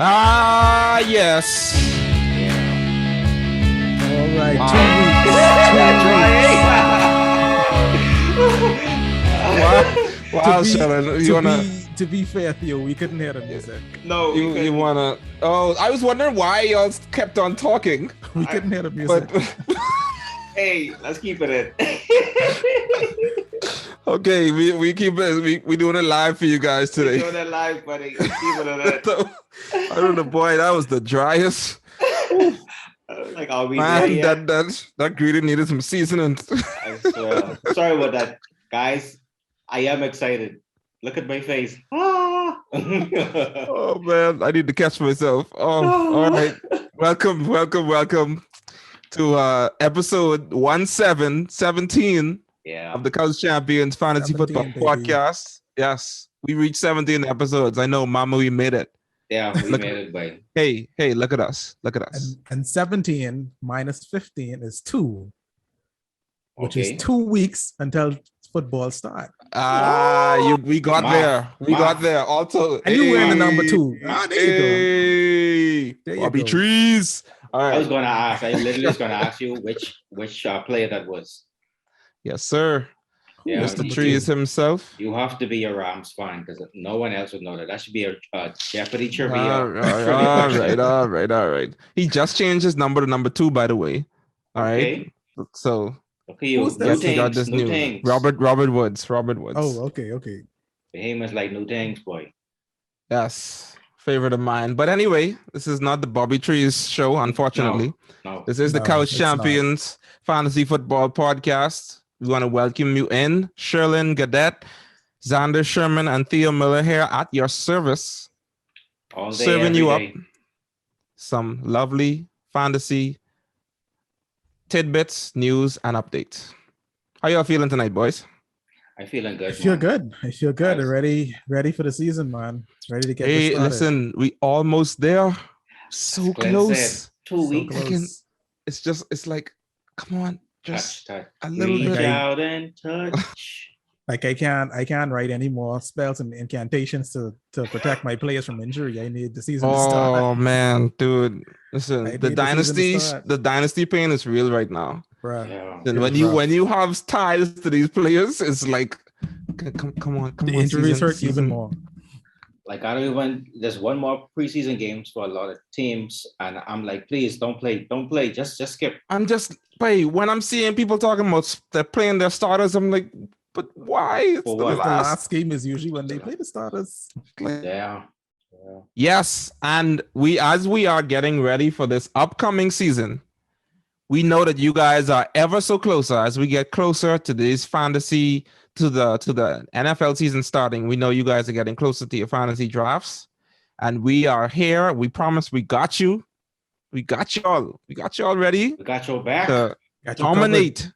Ah, yes. All right, Wow. 2 weeks. 2 weeks. Wow, Sheldon, you wanna? To be fair, Theo, we couldn't hear the music. No, You wanna? Oh, I was wondering why y'all kept on talking. We couldn't hear the music. But Hey, let's keep it in. okay, we keep it. We doing it live for you guys We're today. doing it live, buddy. Let's keep it in. So, I don't know, boy. That was the driest. Like, are we Man, there yet? that greeting needed some seasoning. I swear. Sorry about that, guys. I am excited. Look at my face. Ah. Oh man, I need to catch myself. Oh, all right. Welcome to episode 17 Yeah. of the Couch Champions Fantasy 17, Football baby. Podcast. Yes, we reached 17 episodes. I know, Mama, we made it. Yeah, we Look- made it, buddy. Hey, look at us. Look at us. And 17 minus 15 is 2, which Okay. is 2 weeks until football start. We got Math. there. We got Math. there. Also, And you wearing the number 2. Ah, there you go. Hey, There you Bobby go. Trees. All I was right. gonna ask. I literally was gonna ask you which player that was. Yes, sir. Yeah, Mr. you- Trees himself. You have to be a Rams fan because no one else would know that. That should be a Jeopardy trivia. All right. He just changed his number to number 2, by the way. All right. Okay. So Okay, you. Who's New that? yes, he got things. this New new things. Robert Woods. Oh, okay. Famous like new things, boy. Yes, favorite of mine. But anyway, this is not the Bobby Trees show, unfortunately. No. This is the No, Couch it's not. Champions Fantasy Football Podcast. We want to welcome you in. Sherlyn Gadet, Xander Sherman, and Theo Miller here at your service, All day, serving every you up day. some lovely fantasy tidbits, news, and updates. How y'all feeling tonight, boys? I'm feeling good. I feel man. good. I feel good. Nice. Ready for the season, man. Ready to get this Hey, started. listen, we almost there. So Glenn close. said, 2 So weeks. close. It's like, come on, just Touch. a little Reach bit. out and touch. Like I can't write any more spells and incantations to protect my players from injury. I need the season to start. Oh man, dude. I Listen, need the the season to start. dynasty pain is real right now. Bruh. Yeah. And It when was you rough. when you have ties to these players, it's like come on. The injuries hurt season. even more. Like I don't even. There's one more preseason games for a lot of teams, and I'm like, please don't play. Just skip. I'm just when I'm seeing people talking about they're playing their starters, I'm like, but why? It's For the what? The last. last game is usually when they play the starters. Like, Yeah. yes, and as we are getting ready for this upcoming season, we know that you guys are ever so closer as we get closer to this fantasy to the NFL season starting. We know you guys are getting closer to your fantasy drafts, and we are here. We promise we got you. We got y'all. We got y'all ready We got your back. to Got you covered. dominate.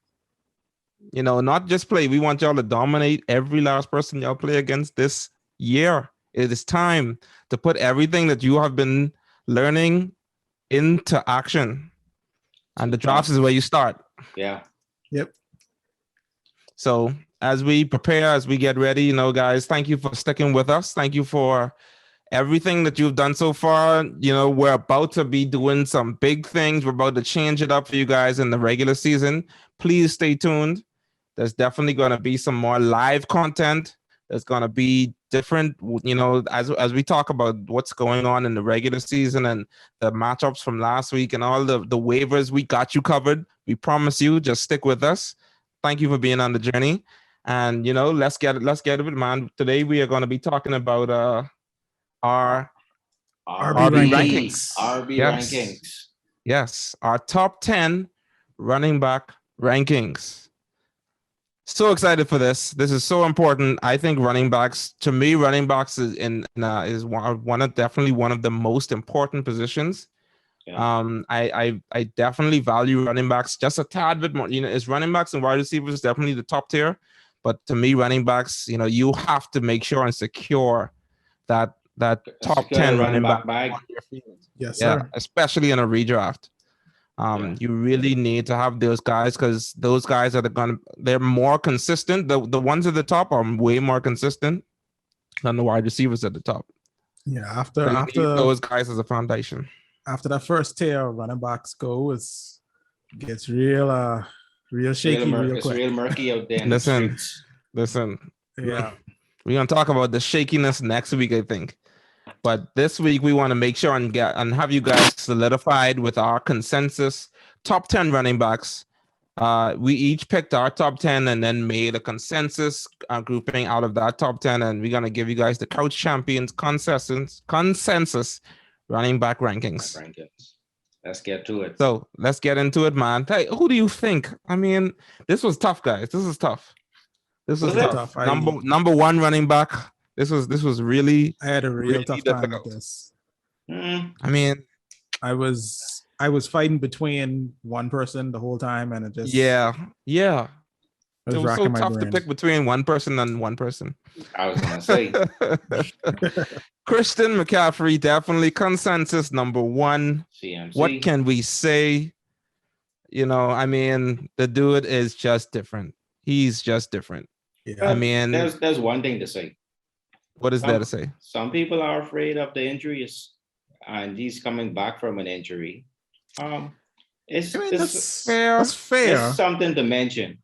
You know, not just play. We want y'all to dominate every last person y'all play against this year. It is time to put everything that you have been learning into action. And the drafts is where you start. Yeah. So as we prepare, as we get ready, you know, guys, thank you for sticking with us. Thank you for everything that you've done so far. You know, we're about to be doing some big things. We're about to change it up for you guys in the regular season. Please stay tuned. There's definitely going to be some more live content. There's going to be different, you know, as we talk about what's going on in the regular season and the matchups from last week and all the waivers. We got you covered. We promise you. Just stick with us. Thank you for being on the journey. And, you know, let's get it, man. Today we are going to be talking about our RB rankings. RB Yes. rankings. Yes, our top 10 running back rankings. So excited for this. This is so important. I think running backs is definitely one of the most important positions. Yeah. I definitely value running backs just a tad bit more. You know, it's running backs and wide receivers definitely the top tier, but to me, running backs, you know, you have to make sure and secure that top Secure 10 the running back bag. Yes, yeah, sir. especially in a redraft. You really need to have those guys because those guys are they're more consistent. The ones at the top are way more consistent than the wide receivers at the top. Yeah, So you need after those guys as a foundation. that first tier of running backs go, gets real shaky real It's quick. real murky out there in the Listen, streets. listen. Yeah. We're gonna talk about the shakiness next week, I think. But this week we want to make sure and have you guys solidified with our consensus top 10 running backs. We each picked our top 10 and then made a consensus grouping out of that top 10, and we're gonna give you guys the Couch Champions consensus running back rankings. Let's get to it. So let's get into it, man. Hey, who do you think? I mean, this was tough, guys. This is tough. This was tough. Number one running back. This was really. I had a real really tough time with difficult. this. I mean, I was fighting between one person the whole time, and it just yeah. It It was so racking my tough to brain. pick between one person and one person. I was gonna say Christian McCaffrey, definitely consensus number one. CMC. What can we say? You know, I mean, the dude is just different. He's just different. Yeah. I mean, there's one thing to say. what is there to say? Some people are afraid of the injuries, and he's coming back from an injury. It's Fair. That's fair. it's something to mention.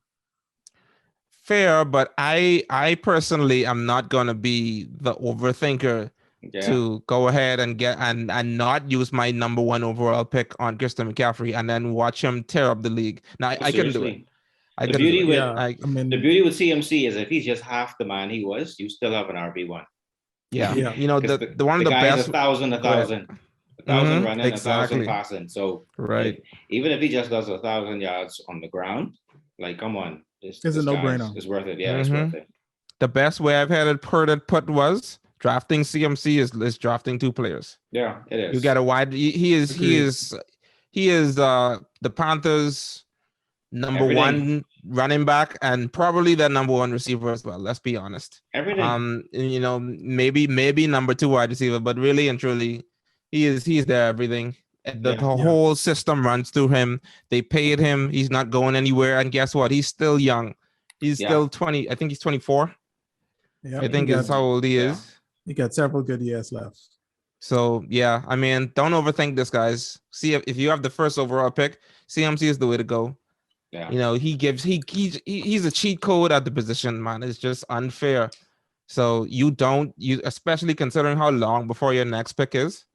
Fair, but I personally am not gonna be the overthinker Yeah. to go ahead and get and not use my number one overall pick on Christian McCaffrey and then watch him tear up the league. Now I can do it. Seriously. I The can beauty do it. with Yeah. I- I mean, the beauty with CMC is if he's just half the man he was, you still have an RB1. Yeah. Yeah. You know, the one of the guy is best. 1,000 Go ahead. running, exactly. 1,000 passing. So Right. even if he just does 1,000 yards on the ground, like come on, It's a this guy no-brainer. is worth it. Yeah, it's worth it. The best way I've had it put was drafting CMC is drafting two players. Yeah, it is. You got a wide. He is the Panthers' number Everything. one running back and probably their number one receiver as well. Let's be honest. everything. You know, maybe number two wide receiver, but really and truly, he's there everything. The whole system runs through him. They paid him. He's not going anywhere. And guess what? He's still young. He's still 20. I think he's 24. yeah, I think that's how old he is. he got several good years left. So yeah, I mean, don't overthink this, guys. See if you have the first overall pick, CMC is the way to go. Yeah. You know, he's a cheat code at the position, man. It's just unfair. So you especially considering how long before your next pick is,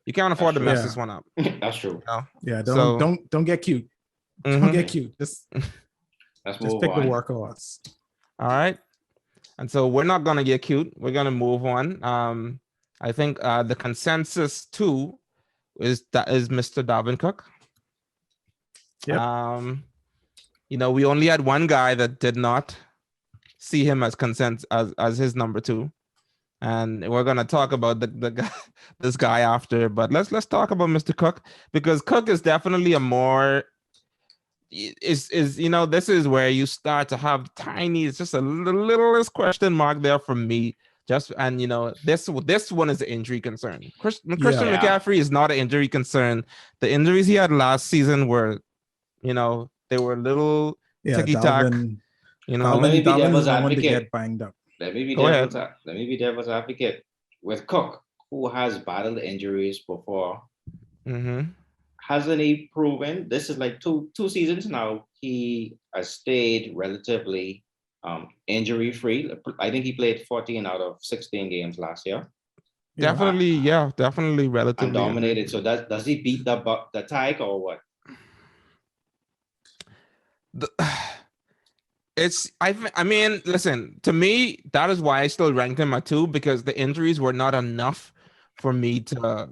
you can't afford to That's mess true. this one up. That's true. Yeah, So- don't get cute. Mhm. Don't get cute. Just Let's move pick the on. workhorse. All right. And so we're not gonna get cute. We're gonna move on. I think the consensus too is Mr. Dalvin Cook. Yep. You know, we only had one guy that did not see him as as his number two. And we're gonna talk about the guy, this guy after, but let's talk about Mr. Cook, because Cook is definitely a more is you know, this is where you start to have tiny, it's just a littlest question mark there for me. And you know, this one is an injury concern. Christian Yeah. McCaffrey is not an injury concern. The injuries he had last season were, you know, they were little Yeah, ticky-tack, Dalvin, you know. Let me be Dalvin is devil's the one to advocate. get banged up. Let me be Go ahead. devil's advocate with Cook, who has battled injuries before. Mhm. Hasn't he proven? This is like two seasons now. He has stayed relatively injury free. I think he played 14 out of 16 games last year Yeah. Definitely relatively and dominated. So does he beat the Tiger or what? I mean, listen, to me, that is why I still ranked him at 2, because the injuries were not enough for me to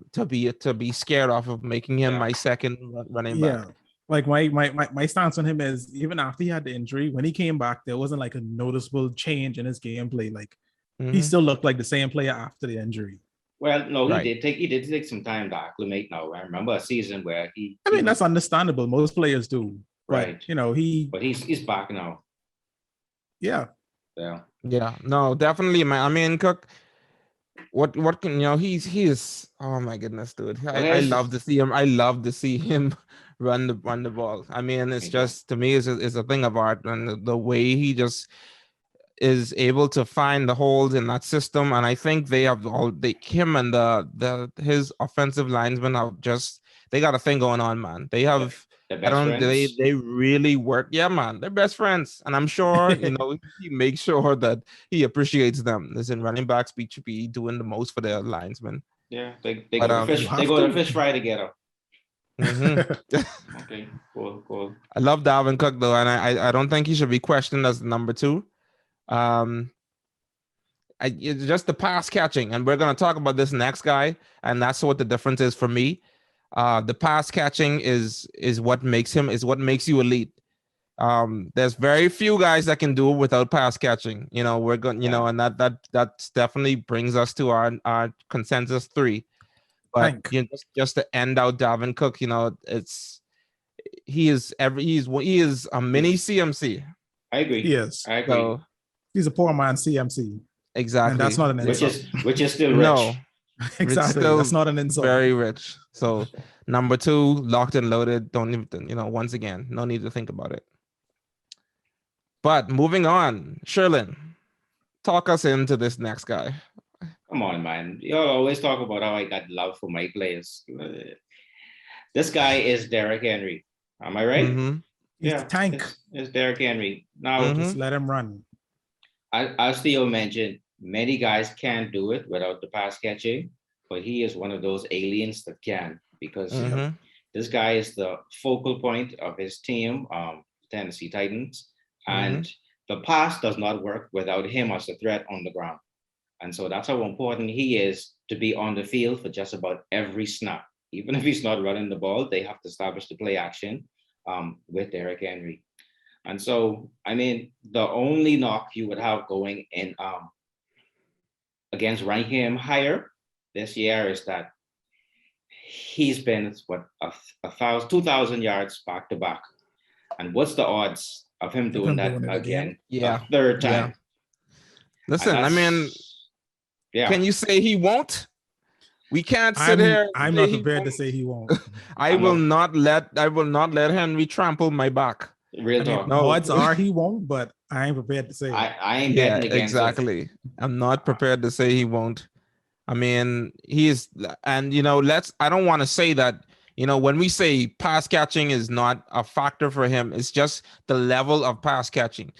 be scared off of making him my second running back. Yeah. Like my stance on him is, even after he had the injury, when he came back, there wasn't like a noticeable change in his gameplay. Like he Mhm. still looked like the same player after the injury. Well, no, Right. he did take some time to acclimate now. I remember a season where I mean, that's understandable. Most players do. But, Right. you know, but he's back now. yeah. Yeah. Yeah, no, definitely, man. I mean, Cook, what can, you know, he is, oh my goodness, dude. I it's- love to see him. I love to see him run the ball. I mean, it's Me too. just, to me, it's a thing of art, and the way he just, is able to find the holes in that system, and I think they have him and his offensive linemen have just they got a thing going on, man. They have. The I best don't. friends. They really work. Yeah, man. They're best friends, and I'm sure he makes sure that he appreciates them. Listen, running backs should be doing the most for their linesmen. Yeah, they But, go to fish. You They have go to to. fish fry together. Mhm. Okay, cool. I love Dalvin Cook though, and I don't think he should be questioned as number 2. It's just the pass catching, and we're gonna talk about this next guy, and that's what the difference is for me. The pass catching is what makes you elite. There's very few guys that can do it without pass catching. We're going, and that definitely brings us to our consensus 3. But Hank. just to end out Dalvin Cook, he is a mini CMC. I agree. He is. I agree. So He's a poor man CMC. exactly, And that's not an insult. which is still rich. no. Exactly. still That's not an insult. Very rich. So number 2, locked and loaded. Don't even, once again, no need to think about it. But moving on, Sherlin, talk us into this next guy. Come on, man. Y'all always talk about how I got love for my players. This guy is Derrick Henry. Am I right? Mhm. He's the tank. It's Derrick Henry. Now, Just let him run. as Theo mentioned, many guys can't do it without the pass catching, but he is one of those aliens that can, because Mhm. this guy is the focal point of his team, Tennessee Titans, and the pass does not work without him as a threat on the ground. And so that's how important he is to be on the field for just about every snap. Even if he's not running the ball, they have to establish the play action with Derrick Henry. And so, I mean, the only knock you would have going in against ranking him higher this year is that he's been 2,000 yards back to back. And what's the odds of him doing that again? Yeah. A third time. Yeah. Listen, I mean, yeah. Can you say he won't? We can't sit here. I'm not prepared to say he won't. I will not let Henry trample my back. Real talk. No, odds are he won't, but I ain't prepared to say. I ain't betting against exactly. it. I'm not prepared to say he won't. I mean, he is, and I don't want to say that. When we say pass catching is not a factor for him, it's just the level of pass catching.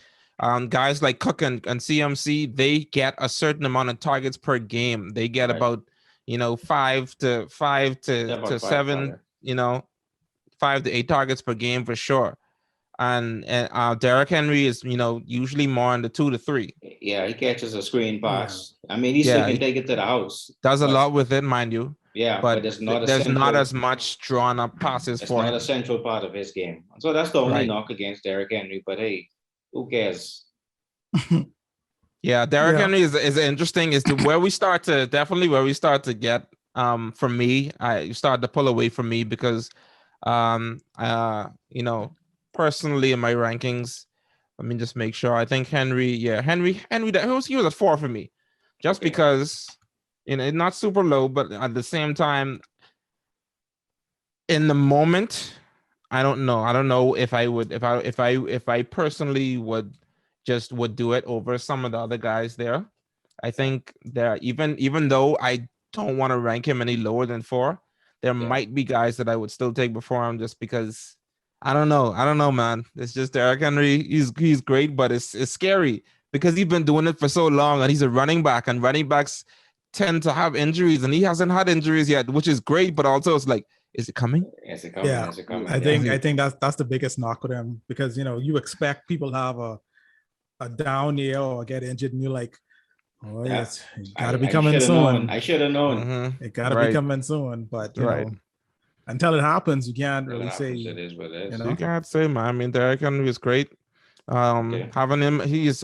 Guys like Cook and CMC, they get a certain amount of targets per game. They get about 5 to 7, 5 to 8 targets per game for sure. And Derrick Henry is usually more in the 2 to 3. Yeah, he catches a screen pass. I mean, he still can take it to the house. Does a lot with it, mind you. Yeah, but there's not as much drawn up passes for him. It's not a central part of his game. So that's the only knock against Derrick Henry. But hey, who cares? Yeah, Derrick Henry is interesting. Is where we start to get for me, I started to pull away from me because personally in my rankings, let me just make sure. I think Henry he was a 4 for me. Just because not super low, but at the same time, in the moment, I don't know if I personally would do it over some of the other guys there. I think that even though I don't want to rank him any lower than 4, there might be guys that I would still take before him just because I don't know, man. It's just Derrick Henry. He's great, but it's scary because he's been doing it for so long, and he's a running back, and running backs tend to have injuries, and he hasn't had injuries yet, which is great, but also it's like, is it coming? Is it coming? Yeah, is it coming? I think that's the biggest knock with him, because you expect people to have a down year or get injured, and you're like, oh yes, it gotta be coming soon. I should have known. It gotta be coming soon, but you know, until it happens, you can't really say. It is what it is. You can't say, man. I mean, Derrick Henry is great. Having him, he's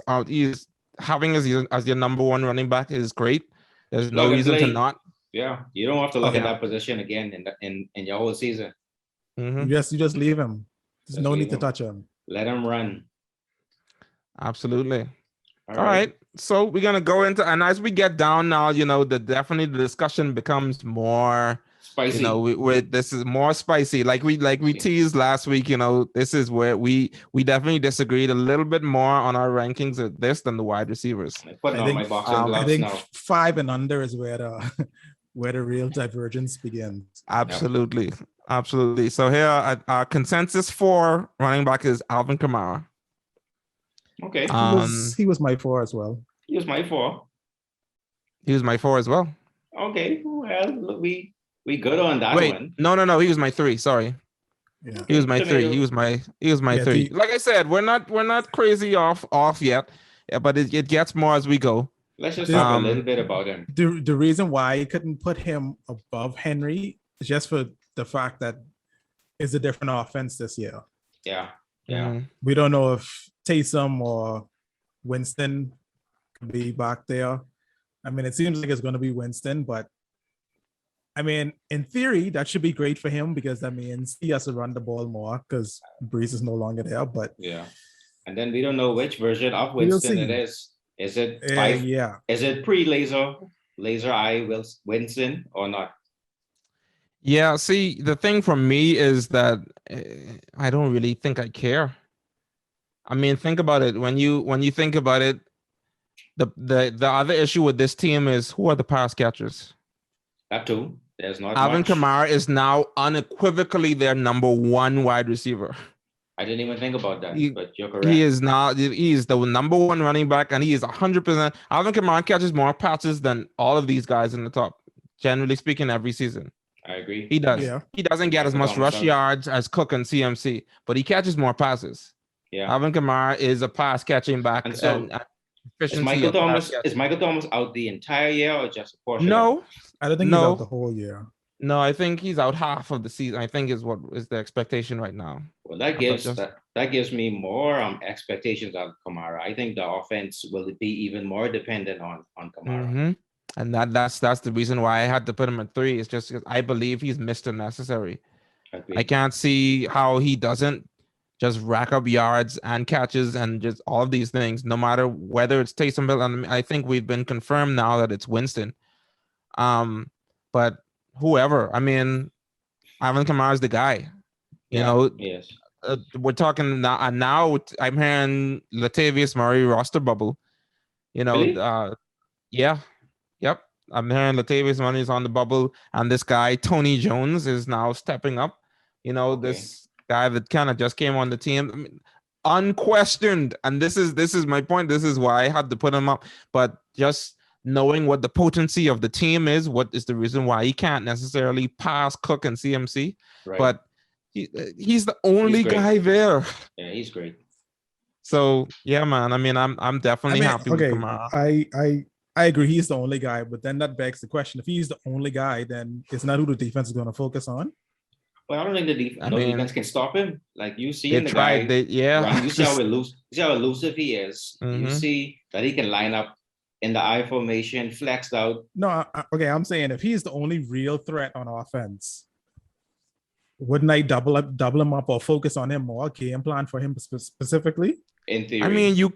having as your number 1 running back is great. There's no reason to not. Yeah, you don't have to look at that position again in your whole season. You just leave him. There's no need to touch him. Let him run. Absolutely. All right. So we're gonna go into, and as we get down now, definitely the discussion becomes more Spicy. You know, this is more spicy. Like we Spicy. teased last week. You know, this is where we definitely disagreed a little bit more on our rankings of this than the wide receivers. I'm putting I on think- my boxing I gloves think now. 5 and under is where the where the real divergence begins. Absolutely, absolutely. So here, our consensus for running back is Alvin Kamara. Okay. He was my 4 as well. He was my 4. He was my 4 as well. Okay. Well, we good on that Wait, one. no, he was my 3. Sorry. Yeah. He was my Tomato. 3. He was my Yeah, 3. the- Like I said, we're not crazy off yet, yeah, but it gets more as we go. Let's just The- talk a little bit about him. The reason why I couldn't put him above Henry is just for the fact that it's a different offense this year. Yeah. Yeah. Mhm. We don't know if Taysom or Winston could be back there. I mean, it seems like it's going to be Winston, but I mean, in theory, that should be great for him because that means he has to run the ball more because Breeze is no longer there. But Yeah. And then we don't know which version of We'll Winston it see. is. Is it 5? yeah, Is it laser eye Winston or not? Yeah, see, the thing for me is that I don't really think I care. I mean, think about it. When you think about it, the other issue with this team is who are the pass catchers? That too. There's not Alvin much. Kamara is now unequivocally their number 1 wide receiver. I didn't even think about that, He- but you're correct. He is the number 1 running back, and he is 100%. Alvin Kamara catches more passes than all of these guys in the top, generally speaking, every season. I agree. He does. yeah. He doesn't get as much Michael rush Thomas. yards as Cook and CMC, but he catches more passes. Yeah. Alvin Kamara is a pass catching back. And so, and Is efficiency Michael of pass Thomas catching. out the entire year or just a portion? of No, I don't think No. he's out the whole year. no, I think he's out half of the season. I think is what is the expectation right now. Well, that thought gives just- that gives me more expectations of Kamara. I think the offense will be even more dependent on Kamara. Mhm. And that's the reason why I had to put him at 3. It's just because I believe he's Mr. Necessary. Agreed. I can't see how he doesn't just rack up yards and catches and just all of these things, no matter whether it's Taysom Hill. And I think we've been confirmed now that it's Winston. But whoever, I mean, Alvin Kamara is the guy. You Yeah, know, Yes. we're talking now. And now I'm hearing Latavius Murray roster bubble. You know, Really? yeah, yep. I'm hearing Latavius Murray is on the bubble, and this guy Tony Jones is now stepping up. You know, Okay. this guy that kind of just came on the team, I mean, unquestioned. And this is my point. This is why I had to put him up. But just knowing what the potency of the team is, what is the reason why he can't necessarily pass Cook and CMC, Right. but he's the only great. guy there. Yeah, he's great. So yeah, man. I mean, I'm definitely happy okay, with Kamara. I agree. He's the only guy, but then that begs the question: if he's the only guy, then it's not who the defense is going to focus on. But I don't think I mean, defense can stop him. Like you see They in the tried. guy, They yeah. run, you see how elusive he is. You Mhm. see that he can line up in the I formation, flexed out. No, okay. I'm saying if he's the only real threat on offense, wouldn't I double him up, or focus on him more? Game plan for him specifically. In theory. I mean, you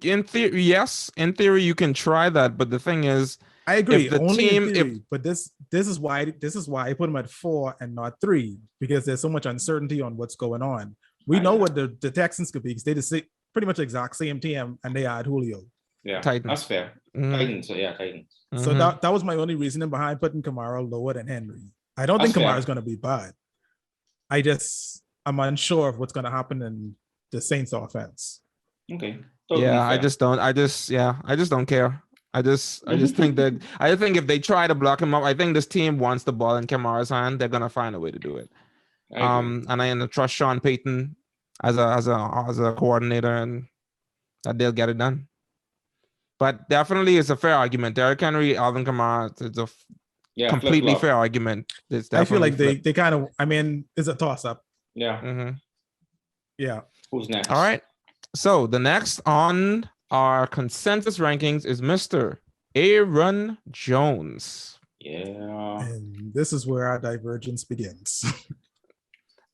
in theory, yes, in theory you can try that, but the thing is, I agree. the Only team- in theory, but this is why I put him at 4 and not 3 because there's so much uncertainty on what's going on. We I know know. what the Texans could be because they just pretty much the exact same team and they had Julio. yeah, Titans. that's fair. mhm, Titans, so yeah, Titans. So mhm. that was my only reasoning behind putting Kamara lower than Henry. I don't That's think fair. Kamara is going to be bad. I'm unsure of what's going to happen in the Saints offense. Okay. Totally yeah, I fair. just don't care. I just think that I think if they try to block him up, I think this team wants the ball in Kamara's hand. They're gonna find a way to do it. I agree. And I trust Sean Payton as a coordinator, and that they'll get it done. But definitely, it's a fair argument. Derrick Henry, Alvin Kamara, it's a Yeah, completely flip-flop. fair argument. It's I feel like definitely they kind of, I mean, it's a toss up. Yeah. Mhm. Yeah. Who's next? All right. So the next on our consensus rankings is Mr. Aaron Jones. Yeah. And this is where our divergence begins.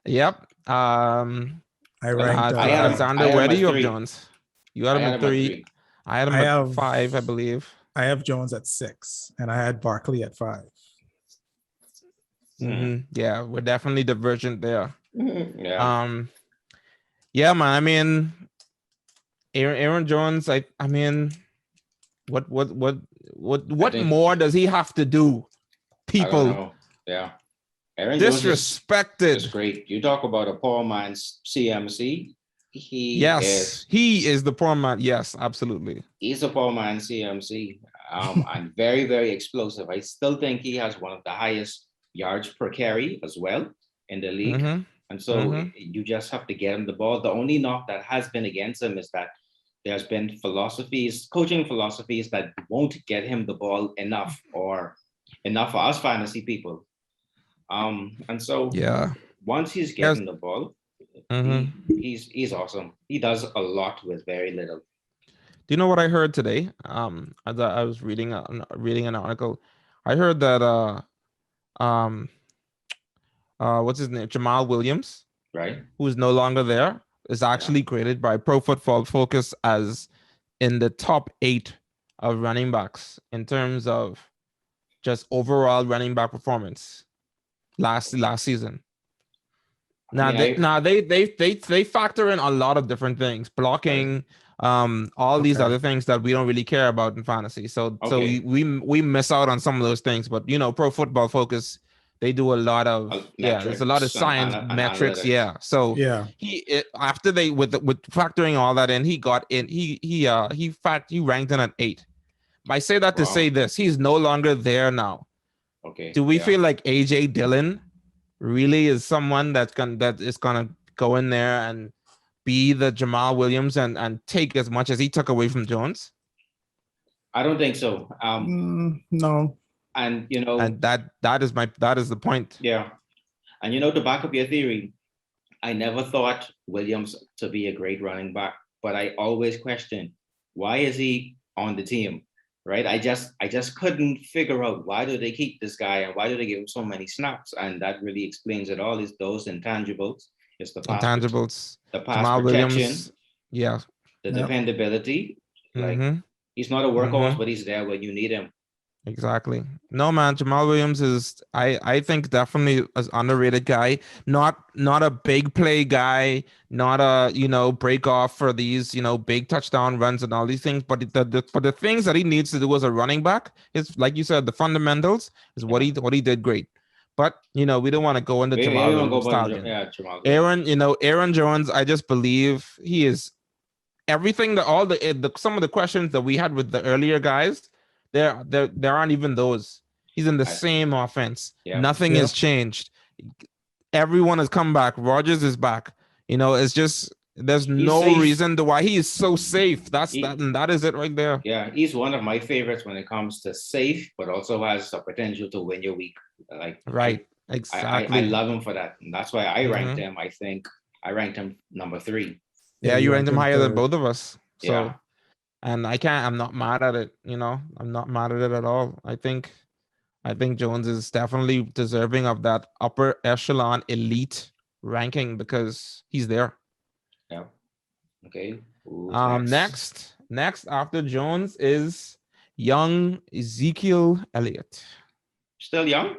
Yep. I ranked. I had him- Alexander, I had where him do at you have 3. Jones? You had him at 3. I had him I at have- 5, I believe. I have Jones at 6, and I had Barkley at 5. Yeah, we're definitely divergent there. Yeah. Yeah, man. I mean, Aaron Jones. I mean, what think- more does he have to do? I don't People know. Yeah. Aaron Jones is disrespected. great. You talk about a poor man's CMC. Yes, he is the poor man. Yes, absolutely. He's a poor man's CMC. And very, very explosive. I still think he has one of the highest yards per carry as well in the league. Mhm. And so you just have to get him the ball. The only knock that has been against him is that there's been coaching philosophies that won't get him the ball enough for us fantasy people. And so Yeah. once he's getting the ball, he's awesome. He does a lot with very little. Do you know what I heard today? As I was reading an article, I heard that what's his name, Jamal Williams, Right. who is no longer there, is actually graded by Pro Football Focus as in the top 8 of running backs in terms of just overall running back performance last season. Now they factor in a lot of different things, blocking, all these other things that we don't really care about in fantasy. So we miss out on some of those things. But Pro Football Focus, they do a lot of there's a lot of science metrics. Analytics. So after they with factoring all that in, he got in. He ranked in at 8. I say that to say this: he's no longer there now. Okay. Do we feel like AJ Dillon really is someone that is gonna go in there and be the Jamal Williams and take as much as he took away from Jones? I don't think so. No. And and that is the point. Yeah. And to back up your theory, I never thought Williams to be a great running back, but I always questioned, why is he on the team? Right? I just couldn't figure out, why do they keep this guy and why do they give him so many snaps? And that really explains it all. Is those intangibles. It's the pass intangibles, the pass Jamal protection, Williams, the dependability. Like he's not a workhorse, but he's there when you need him. Exactly. No, man, Jamal Williams is I think definitely an underrated guy. Not a big play guy, not a break off for these big touchdown runs and all these things. But the things that he needs to do as a running back is, like you said, the fundamentals is what he did great. But we don't want to go into Jamal Williams. Aaron Jones, I just believe he is everything that some of the questions that we had with the earlier guys. There aren't even those. He's in the same offense. Nothing has changed. Everyone has come back. Rodgers is back. It's just there's no reason to why he is so safe. That is it right there. Yeah, he's one of my favorites when it comes to safe, but also has the potential to win your week. Exactly. I love him for that, and that's why I ranked him. I think I ranked him number 3. Yeah, you ranked him higher than both of us. So. Yeah. And I'm not mad at it. I'm not mad at it at all. I think Jones is definitely deserving of that upper echelon elite ranking because he's there. Yeah. Okay. Next after Jones is young Ezekiel Elliott. Still young?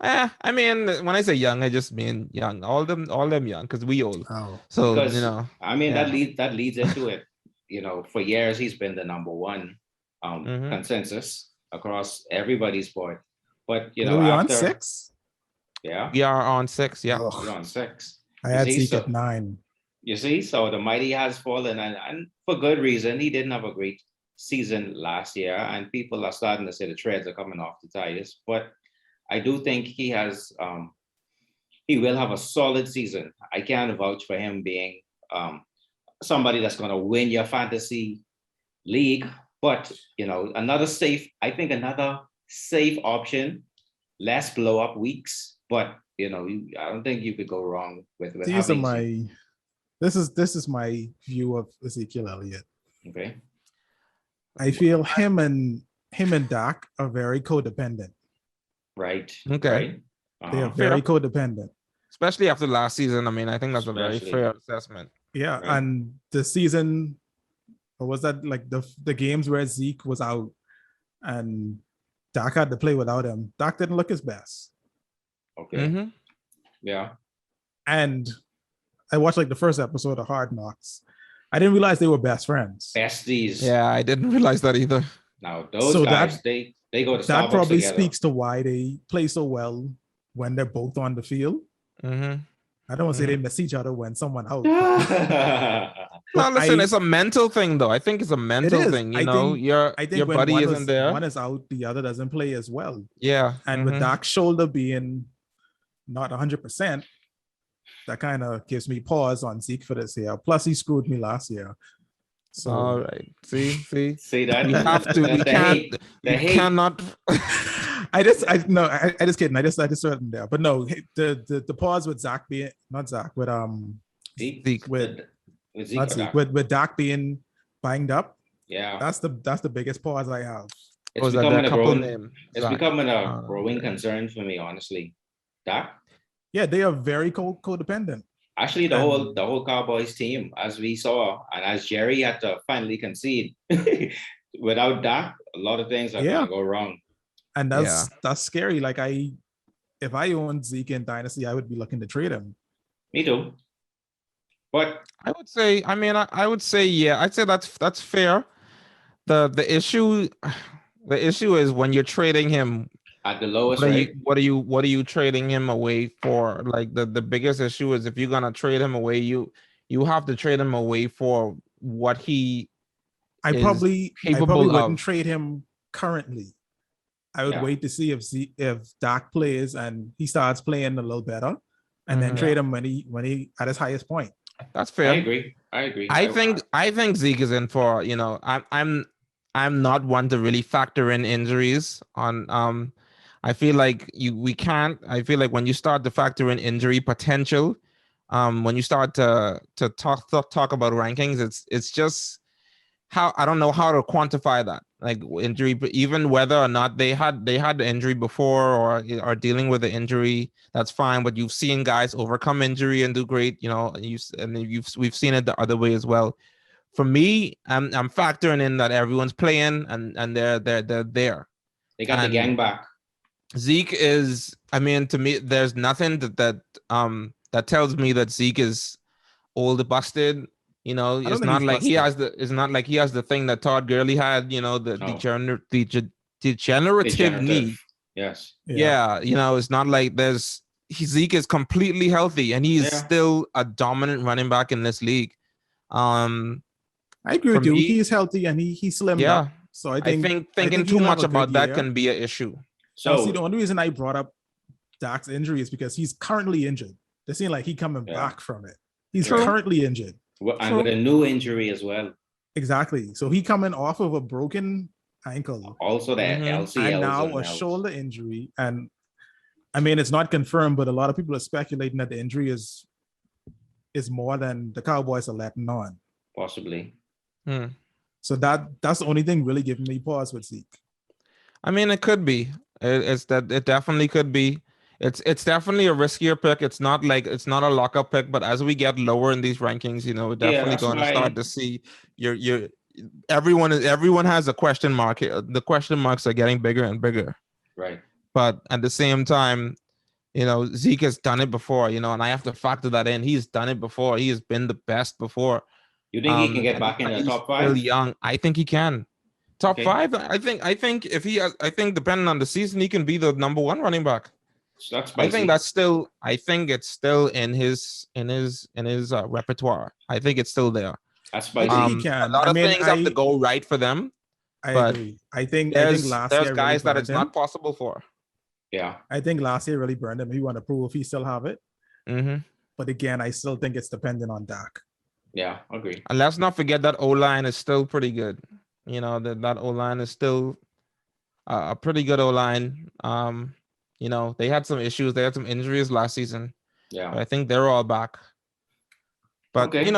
I mean, when I say young, I just mean young. All them young because we old. Oh. So because, I mean, that leads into it. For years he's been the number 1 consensus across everybody's board. But are we on 6? Yeah, we are on 6. Yeah, we're on 6. I had Zeke at 9. You see, so the mighty has fallen, and for good reason. He didn't have a great season last year, and people are starting to say the treads are coming off the tires. But I do think he will have a solid season. I can't vouch for him being somebody that's going to win your fantasy league, but another safe option, less blow up weeks, but I don't think you could go wrong with this is my view of Ezekiel Elliott. Okay. I feel him and Dak are very codependent. Right. Okay. Right? They are very codependent. Especially after last season. I mean, I think that's a very fair assessment. Yeah, right. And the season, or was that like the games where Zeke was out and Dak had to play without him. Dak didn't look his best. Okay. Mhm. Yeah. And I watched like the first episode of Hard Knocks. I didn't realize they were best friends. Besties. Yeah, I didn't realize that either. Now those So guys, they go to That Starbucks probably together. speaks to why they play so well when they're both on the field. Mhm. I don't want to say they miss each other when someone out. No, listen, I- it's a mental thing, though. I think it's a mental is. thing. You I know, think- your I think your when buddy one isn't there. one is out, the other doesn't play as well. Yeah, And with mhm. Dak's shoulder being not 100%, that kind of gives me pause on Zeke for this year. Plus, he screwed me last year. So All right. See. See that? We have to. We The can't. hate. The You hate. cannot. I just kidding. I just threw it in there. But no, the pause with Zach being not Zach, with Zeke. with With Zeke not or Zeke, Dak. with Dak being banged up. Yeah. That's the biggest pause I have. It's Was that becoming the a couple growing. name? It's Zach. becoming a Oh, growing okay. concern for me, honestly. Dak. Yeah, they are very codependent. Actually, the And- whole Cowboys team, as we saw, and as Jerry had to finally concede, without Dak, a lot of things are Yeah. gonna go wrong. And that's scary. Like if I owned Zeke in Dynasty, I would be looking to trade him. Me too. But I would say. I mean, I would say. Yeah, I'd say that's fair. The issue, the issue is when you're trading him. at the lowest What are rate, you what are you trading him away for? Like the biggest issue is if you're gonna trade him away, you have to trade him away for what he I is probably capable wouldn't of. trade him currently. I would Yeah. wait to see if Dak plays and he starts playing a little better, and then Mhm. trade him when he at his highest point. That's I fair. agree. I think Zeke is in for, I'm not one to really factor in injuries on I feel like we can't. I feel like when you start to factor in injury potential, when you start to talk about rankings, it's just how I don't know how to quantify that, like injury, but even whether or not they had the injury before or are dealing with the injury, that's fine. But you've seen guys overcome injury and do great, we've seen it the other way as well. For me, I'm factoring in that everyone's playing and they're there. They got the and- gang back. Zeke is, I mean, to me, there's nothing that tells me that Zeke is old busted. You know, don't it's think not he's like busted. he has the thing that Todd Gurley had, the No. degenerative knee. Yes. Yeah, it's not like Zeke is completely healthy and he's Yeah. still a dominant running back in this league. I agree For with you. me- He's healthy and he slimmed Yeah. up. So I I think think thinking think too he'll have much a good about that year. can be an issue. Now, So see, the only reason I brought up Dak's injury is because he's currently injured. They seem like he coming Yeah. back from it. He's True. currently injured. and with a new injury as well. Exactly. So he coming off of a broken ankle Also the Mhm. LCL and now a shoulder injury. And I mean, it's not confirmed, but a lot of people are speculating that the injury is more than the Cowboys are letting on. possibly. Hmm. So that's the only thing really giving me pause with Zeke. I mean, it could be. It definitely could be. It's definitely a riskier pick. It's not a lockup pick, but as we get lower in these rankings, we're definitely that's going to why- start to see everyone has a question mark. The question marks are getting bigger and bigger. Right. But at the same time, Zeke has done it before, and I have to factor that in. He's done it before. He has been the best before. You think he can get and back in the he's top still five? young. I think he can. Top Okay. five. I think if he has, I think depending on the season, he can be the number one running back. So that's I think spicy. I think it's still in his repertoire. I think it's still there. That's I spicy. think he can. A lot I of mean, things have to go right for them. I but agree. I think There's last year really guys that burned it's him. not possible for. Yeah. I think last year really burned him. He want to prove if he still have it. Hmm. But again, I still think it's dependent on Dak. Yeah. Agree. And let's not forget that O-line is still pretty good. That O-line is still a pretty good O-line. They had some issues. They had some injuries last season. Yeah. But I think they're all back. But Okay.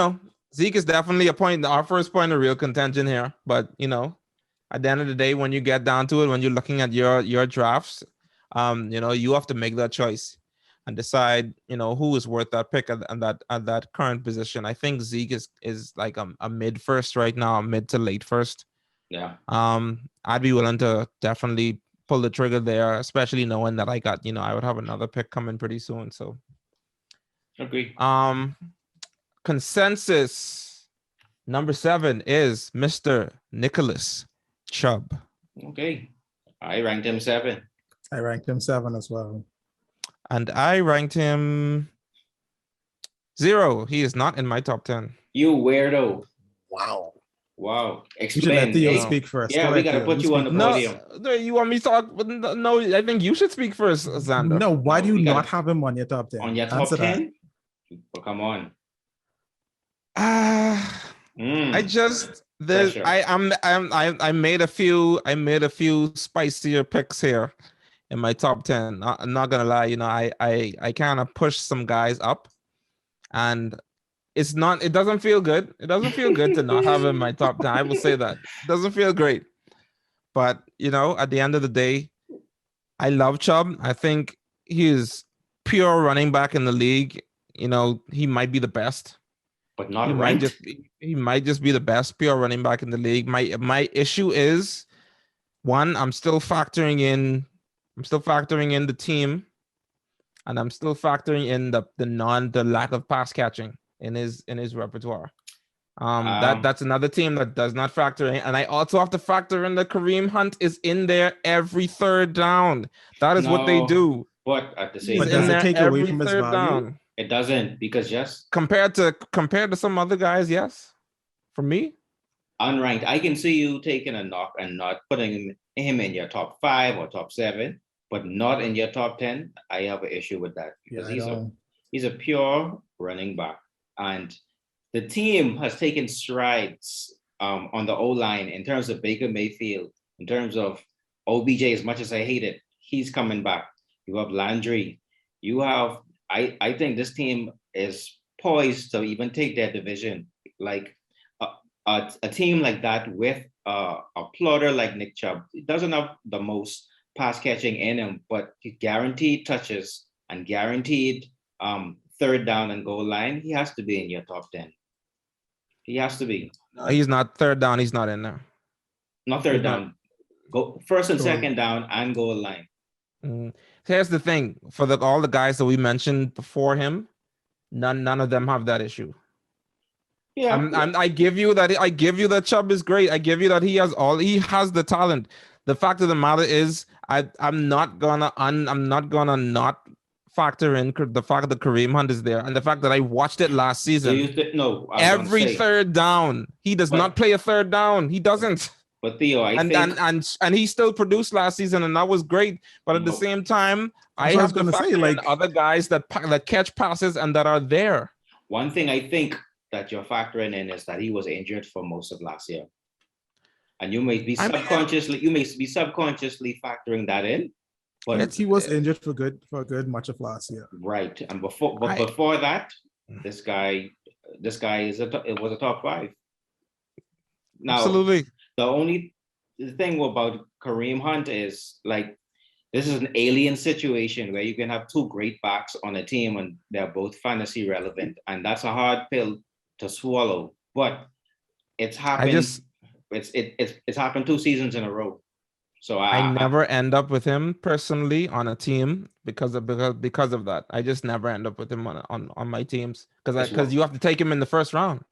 Zeke is definitely our first point of real contention here. But at the end of the day, when you get down to it, when you're looking at your drafts, you have to make that choice and decide, who is worth that pick at that current position. I think Zeke is like a mid first right now, a mid to late first. Yeah. I'd be willing to definitely pull the trigger there, especially knowing that I got, I would have another pick coming pretty soon. So Agree. Consensus number 7 is Mr. Nicholas Chubb. Okay. I ranked him 7. I ranked him 7 as well. And I ranked him 0. He is not in my top 10. You weirdo. Wow. Wow. You should let Explain. Theo Hey, speak first. yeah, Go we ahead, gotta Theo. put you on the speak No, podium. no, you want me to talk? No, I think you should speak first, first. Xander. No, why No, do you we gotta- not have him on your top 10? On your top Answer that. 10? Well, come on. I just this Pressure. I made a few spicier picks here in my top 10. I'm not gonna lie, I kind of pushed some guys up, and it doesn't feel good. It doesn't feel good to not have him in my top 10. I will say that. It doesn't feel great. But at the end of the day, I love Chubb. I think he is pure running back in the league. He might be the best. But not He ranked. might just be the best pure running back in the league. My issue is, one, I'm still factoring in the team, and I'm still factoring in the lack of pass catching in his repertoire. That's another team that does not factor in, and I also have to factor in that Kareem Hunt is in there every third down. That is what they No, do. But at the He's same But in does time, it there take away every from his third value? down. it doesn't, because just Compared to some other guys, yes. For me, unranked, I can see you taking a knock and not putting him in your top 5 or top 7, but not in your top 10. I have an issue with that because he's a pure running back, and the team has taken strides on the O-line in terms of Baker Mayfield, in terms of OBJ. As much as I hate it, he's coming back. You have Landry. You have. I think this team is poised to even take their division. Like a team like that with a plotter like Nick Chubb. He doesn't have the most pass catching in him, but he guaranteed touches and guaranteed third down and goal line. He has to be in your top 10. He has to be. no, he's not third down. He's not in there. Not third He's not. down. Go first and Sure. second down and goal line. Here's the thing: for all the guys that we mentioned before him, none of them have that issue. Yeah. I give you that. I give you that Chubb is great. I give you that he has the talent. The fact of the matter is, I'm not gonna not factor in the fact that Kareem Hunt is there, and the fact that I watched it last So season. you no, I was gonna Every say, third down, he does But- not play a third down. He doesn't. but Theo, I And think he still produced last season, and that was great. But at the No. same time, I That's what I was have to gonna say, factor in like- other guys that catch passes and that are there. one thing I think that you're factoring in is that he was injured for most of last year. And you may be I mean- subconsciously factoring that in. But It's- He was injured for good much of last year. right. And before that, this guy was a top 5. Now Absolutely. the thing about Kareem Hunt is, like, this is an alien situation where you can have 2 great backs on a team and they're both fantasy relevant, and that's a hard pill to swallow. But it's happened. It's happened 2 seasons in a row. So I never end up with him personally on a team because of that. I just never end up with him on my teams because you have to take him in the first round.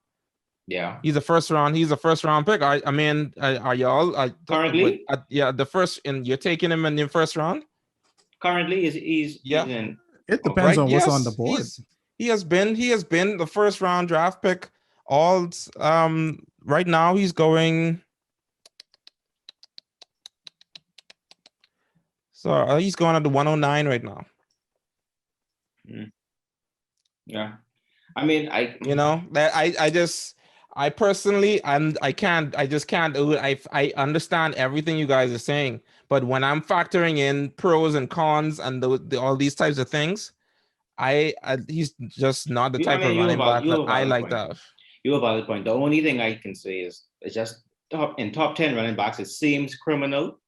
Yeah. He's a first round pick. I mean, are y'all Currently? the first, and you're taking him in your first round? Currently, he's Yeah. in. It depends on what's Yes, on the board. He has been the first round draft pick. Right now he's going. So he's going at the 109 right now. Yeah. I mean, I personally, I just can't do it. I understand everything you guys are saying, but when I'm factoring in pros and cons and all these types of things, he's just not the type of running back that I like that. You have a valid point. The only thing I can say is it's just top 10 running backs. It seems criminal,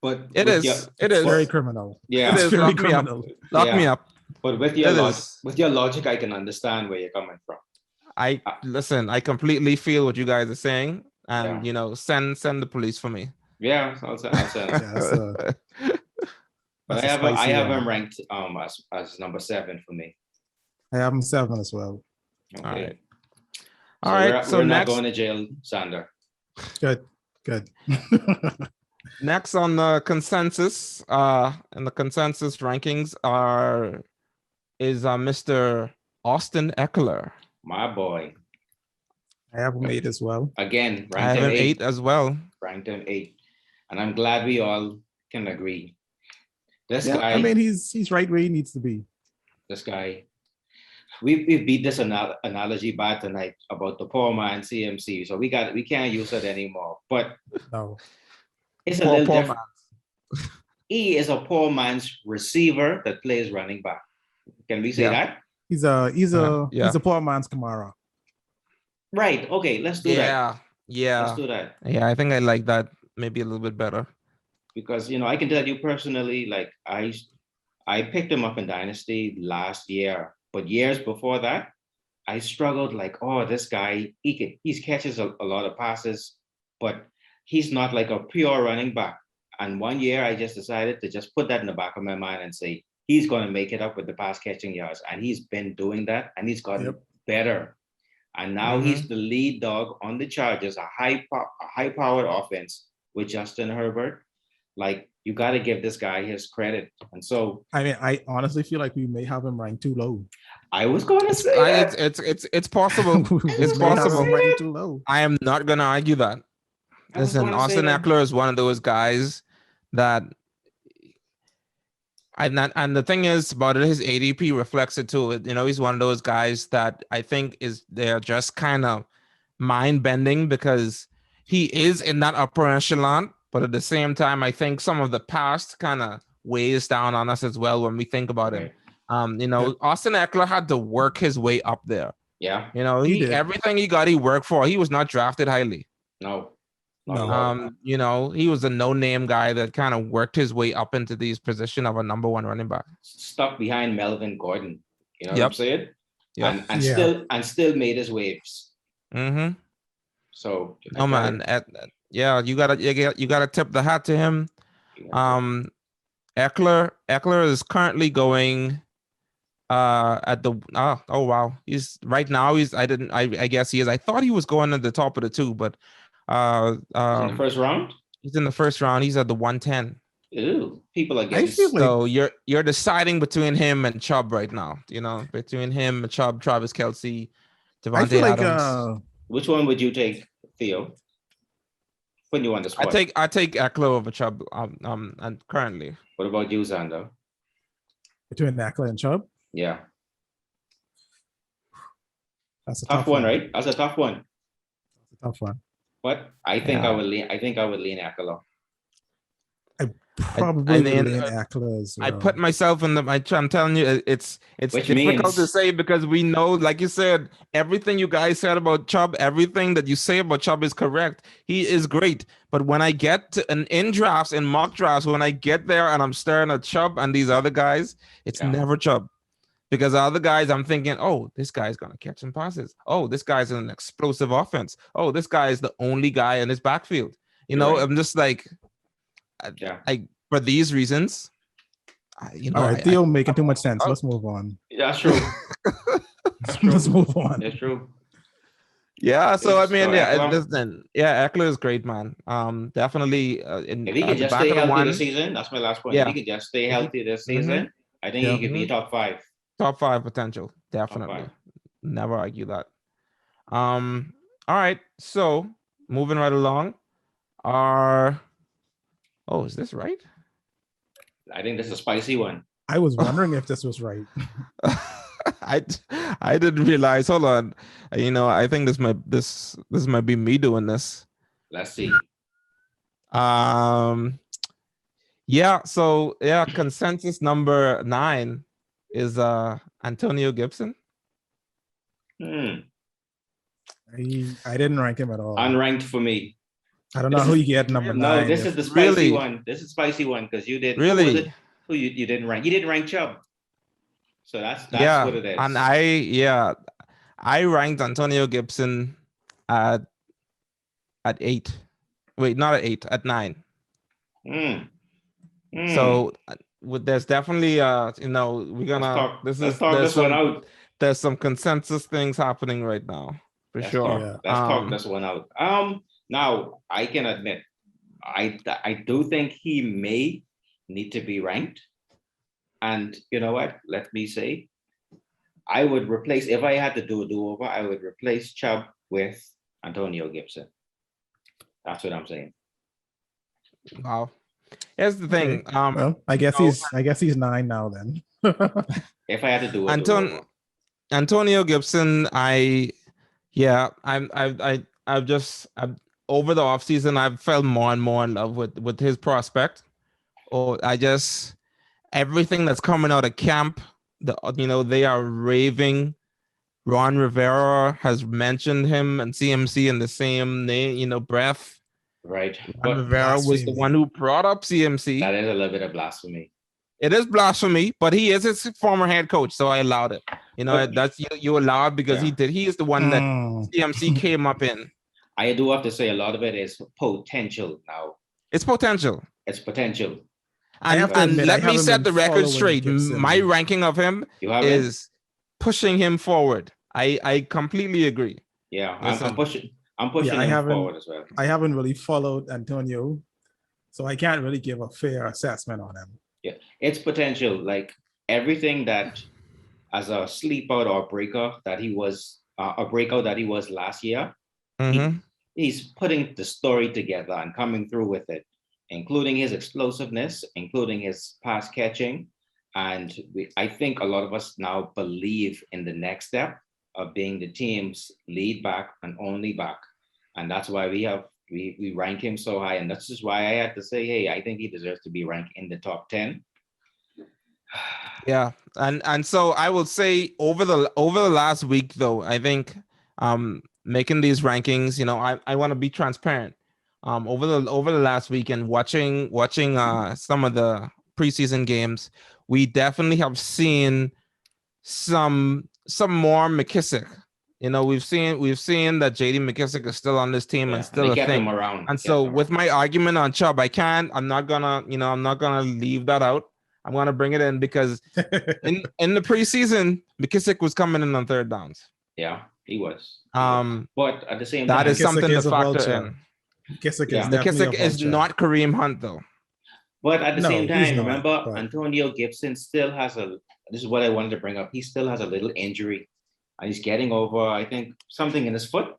but It is Very criminal. Yeah. It is. Very Lock me up. criminal. Lock me up. But with your logic, I can understand where you're coming from. Listen, I completely feel what you guys are saying, and Yeah. send the police for me. Yeah, I'll say him. Yeah, that's a But that's a I spicy have one. him ranked as number 7 for me. I have him 7 as well. Okay. All right. So All right. So we're not next, going to jail, Sander. Good, good. next on the consensus, and the consensus rankings is Mr. Austin Eckler. My boy. I have him 8 as well. Again, I ranked have him him 8 as well. Ranked him 8. And I'm glad we all can agree. This Yeah, guy, I mean he's right where he needs to be. this guy, we beat this analogy bad tonight about the poor man CMC. So we can't use it anymore. But No, it's a Poor, little poor different. He is a poor man's receiver that plays running back. Can we say Yeah. that? he's a Yeah. poor man's Kamara. Right. Okay, let's do that. Yeah. Let's do that. Yeah, I think I like that maybe a little bit better. Because I can tell you personally, like I picked him up in Dynasty last year, but years before that, I struggled like, oh, this guy, he catches a lot of passes, but he's not like a pure running back. And one year I just decided to just put that in the back of my mind and say, he's going to make it up with the pass catching yards. And he's been doing that and he's gotten better. And now he's the lead dog on the Chargers, a high-powered offense with Justin Herbert. Like, you got to give this guy his credit. And so, I mean, I honestly feel like we may have him ranked too low. I was going to say that. It's possible. It's We may have him possible. ranked too low. I am not gonna argue that. I was Listen, gonna say Austin that. Eckler is one of those guys that and the thing is about it, his ADP reflects it too. He's one of those guys that I think they're just kind of mind bending because he is in that upper echelon, but at the same time, I think some of the past kind of weighs down on us as well when we think about him. Austin Eckler had to work his way up there. Yeah. He did. Everything he got, he worked for. He was not drafted highly. No. He was a no-name guy that kind of worked his way up into this position of a number 1 running back. Stuck behind Melvin Gordon. You know what I'm saying? Yeah. And still made his waves. Mm-hmm. So oh man, you gotta tip the hat to him. Eckler is currently going at the oh wow, he's right now I guess he is. I thought he was going at the top of the 2, but in the first round. He's in the first round. He's at the 110. Ew, people are getting. So you're deciding between him and Chubb right now. Between him and Chubb, Travis Kelce, Devontae Adams. Which one would you take, Theo? Putting you on the spot. I take Eckler over Chubb. And currently. What about you, Xander? Between Eckler and Chubb? Yeah. That's a tough one, right? That's a tough one. That's a tough one. But I think I would lean Eckler. Probably lean Eckler as well. I put myself in I'm telling you, it's difficult to say because we know, like you said, everything you guys said about Chubb, everything that you say about Chubb is correct. He is great. But when I get to in drafts, in mock drafts, when I get there and I'm staring at Chubb and these other guys, it's never Chubb. Because the other guys, I'm thinking, oh, this guy's going to catch some passes. Oh, this guy's in an explosive offense. Oh, this guy is the only guy in his backfield. I'm just like, for these reasons, all right, Theo making too much sense. Let's move on. Yeah, that's true. Let's move on. That's true. Yeah, so I mean, Eckler is great, man. Definitely. If he can just stay healthy this season, that's my last point. If he can just stay healthy this season, I think he could be top 5. Top 5 potential, definitely. Never argue that. All right, so moving right along. Is this right? I think this is a spicy one. I was wondering if this was right. I didn't realize. Hold on. I think this might be me doing this. Let's see. Consensus number 9 is Antonio Gibson. I didn't rank him at all. Unranked for me. I don't know who you get number 9. No, this is the spicy one. This is spicy one because you did really. Who you didn't rank? You didn't rank Chubb. So that's what it is. And I ranked Antonio Gibson at 8. Wait, not at 8, at 9. Mm, So there's definitely you know, we're gonna let's talk this one out. there's some consensus things happening right now for sure. Yeah. Let's talk this one out. Now I can admit, I do think he may need to be ranked. And you know what? Let me say, I would replace, if I had to do a do-over, I would replace Chubb with Antonio Gibson. That's what I'm saying. Wow. Here's the thing. Okay. Well, I guess no, he's 9 now then. If I had to do a do-over. Antonio Gibson, I've over the offseason, I've felt more and more in love with his prospect. Or everything that's coming out of camp, they are raving. Ron Rivera has mentioned him and CMC in the same name, breath. Right. Ron Rivera was the one who brought up CMC. That is a little bit of blasphemy. It is blasphemy, but he is his former head coach, so I allowed it. That's you allowed because he did. He is the one that CMC came up in. I do have to say a lot of it is potential now. It's potential. It's potential. And let me set the record straight. Gibson. My ranking of him is pushing him forward. I completely agree. Yeah, I'm pushing him forward as well. I haven't really followed Antonio, so I can't really give a fair assessment on him. Yeah, it's potential. Like everything that as a sleepout or breaker that he was, a breakout that he was last year, he's putting the story together and coming through with it, including his explosiveness, including his pass catching. And I think a lot of us now believe in the next step of being the team's lead back and only back. And that's why we rank him so high. And that's just why I had to say, hey, I think he deserves to be ranked in the top 10. Yeah. And so I will say over the last week, though, I think making these rankings, I want to be transparent. Over the last week and watching some of the preseason games, we definitely have seen some more McKissic. We've seen that JD McKissic is still on this team and still a thing. And so with my argument on Chubb, I'm not gonna leave that out. I'm gonna bring it in because in the preseason, McKissic was coming in on third downs. Yeah, he was. But at the same time, that is something to factor in. McKissic is not Kareem Hunt though. But at the same time, remember, Antonio Gibson still has this is what I wanted to bring up. He still has a little injury. And he's getting over, I think, something in his foot.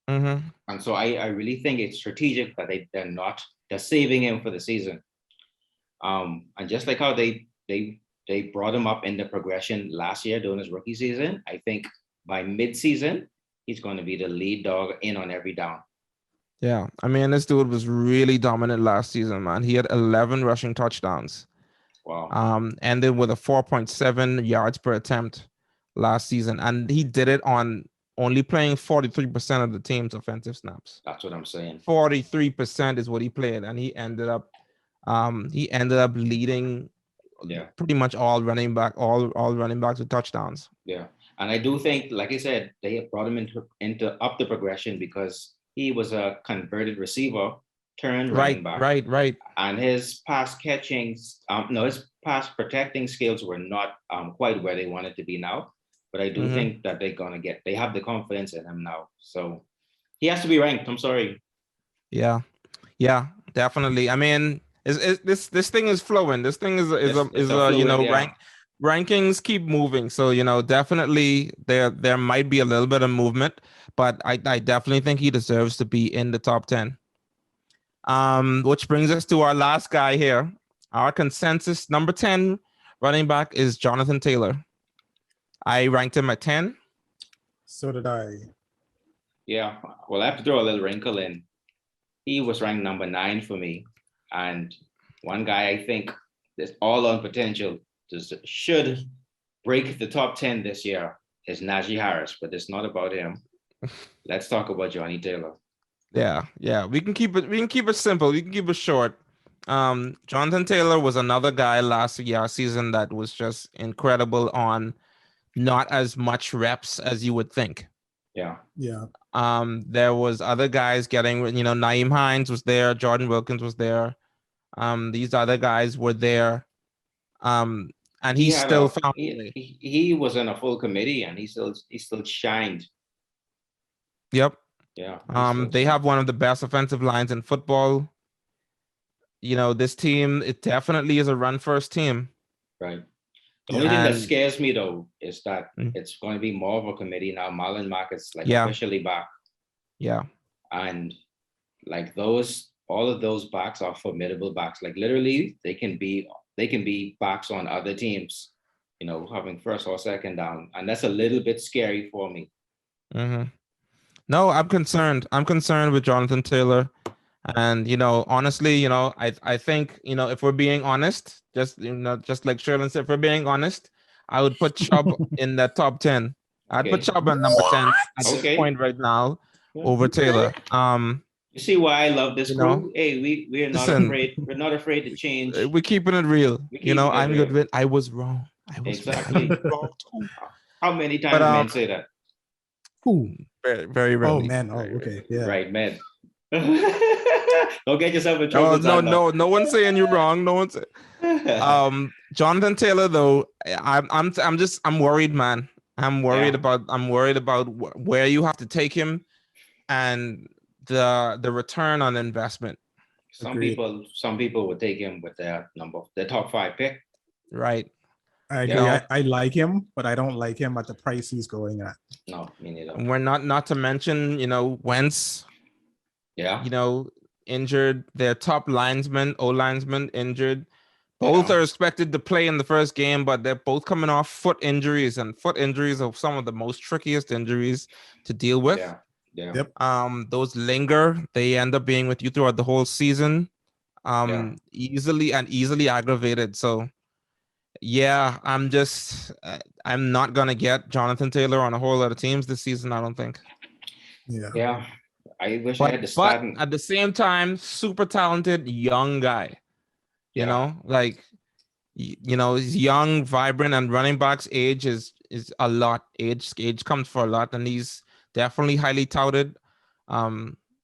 And so I really think it's strategic that they're saving him for the season. And just like how they brought him up in the progression last year during his rookie season, I think by mid-season, he's going to be the lead dog in on every down. Yeah, I mean, this dude was really dominant last season, man. He had 11 rushing touchdowns. Wow. Ended with a 4.7 yards per attempt last season, and he did it on only playing 43% of the team's offensive snaps. That's what I'm saying. 43% is what he played, and he ended up leading pretty much all running backs with touchdowns. Yeah, and I do think, like I said, they brought him into up the progression because he was a converted receiver turned running back. Right. And his pass catching, his pass protecting skills were not quite where they wanted to be now. But I do think that they have the confidence in him now. So he has to be ranked. I'm sorry. Yeah, definitely. I mean, this thing is flowing. This thing is rankings keep moving. So, definitely there might be a little bit of movement, but I definitely think he deserves to be in the top 10. Which brings us to our last guy here. Our consensus number 10 running back is Jonathan Taylor. I ranked him at 10. So did I. Yeah, well, I have to throw a little wrinkle in. He was ranked number 9 for me. And one guy I think is all on potential should break the top 10 this year is Najee Harris, but it's not about him. Let's talk about Johnny Taylor. Yeah. We can keep it simple. We can keep it short. Jonathan Taylor was another guy last season that was just incredible on not as much reps as you would think. Yeah. There was other guys getting, Naeem Hines was there, Jordan Wilkins was there. These other guys were there. And He he had still a found a way. he was in a full committee and he still shined. Yep. Yeah. They have one of the best offensive lines in football. You know, this team, it definitely is a run first team. Right. The only thing that And- scares me though is that Mm. it's going to be more of a committee now. Marlon Mack is like Yeah. officially back, Yeah. and like all of those backs are formidable backs. Like literally, they can be backs on other teams. You know, having first or second down, and that's a little bit scary for me. Mm-hmm. No, I'm concerned. I'm concerned with Jonathan Taylor. And honestly, I think, if we're being honest, just like Sherlin said, if we're being honest, I would put Chubb in the top 10. I'd put Okay. Chubb at number 10 at this Okay. point right now Yeah. over Taylor. You see why I love this You crew? know, Hey, we're not listen. afraid. We're not afraid to change. We're keeping it real. We're keeping it I'm real. good with I was wrong. I was Exactly. wrong too. How many times men say that? Who? Very, very Oh rarely. man. Oh, Very okay. rarely. Yeah. Right, men. Don't get yourself in Oh, trouble. no one's saying you're wrong. No one's no. Jonathan Taylor though, I'm worried, man. I'm worried Yeah. about where you have to take him and the return on investment. Agreed. Some people would take him with their top 5 pick. Right. I agree. Yeah. I like him, but I don't like him at the price he's going at. No, me neither. And we're not to mention, Wentz, Yeah. injured, their top linesman injured. Both Yeah. are expected to play in the first game, but they're both coming off foot injuries, and foot injuries are some of the most trickiest injuries to deal with. Yeah. Yeah. Yep. Those linger. They end up being with you throughout the whole season. Easily aggravated. So yeah, I'm not gonna get Jonathan Taylor on a whole lot of teams this season, I don't think. Yeah. Yeah. I wish I had the But starting. at the same time, super talented young guy. You Yeah. know, like he's young, vibrant, and running backs age is a lot. Age comes for a lot, and he's definitely highly touted.